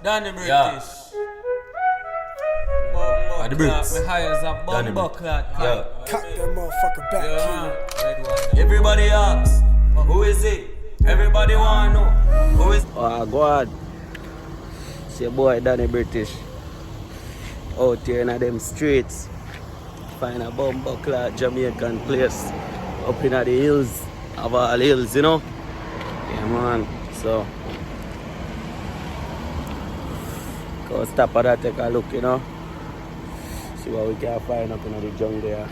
Danny British. Yeah. The Brits. Me high as a Danny bumbo Brits. clock. Yeah. Cock that motherfucker back, kid. Everybody asks, who is it? Everybody wanna know who is. Oh, go on. See your boy Danny British out here in them streets. Find a bumbo clock Jamaican place up in the hills of all hills, you know? Yeah, man. So, go stop at that, take a look, you know? See what we can find up in the jungle here.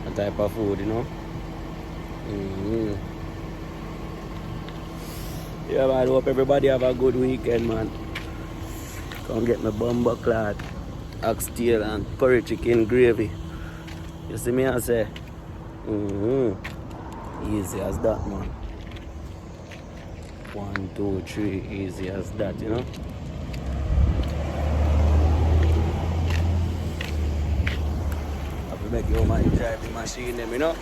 That type of food, you know? Yeah, man. Hope everybody have a good weekend, man. Come get my bumbo clot, oxtail and curry chicken gravy. You see me, I say? Easy as that, man. 1, 2, 3, easy as that, you know? Have to make your man drive the machine, them, you know?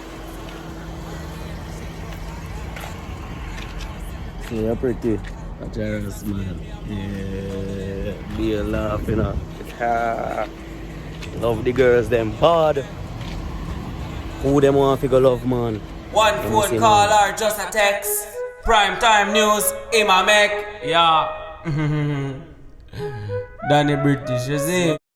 See, you're pretty. A generous smile. Yeah, be a laugh, you know. Love the girls, them hard. Who them want to go love, man? One phone call or just a text. Prime time news, him a make. Yeah. Danny British, you see?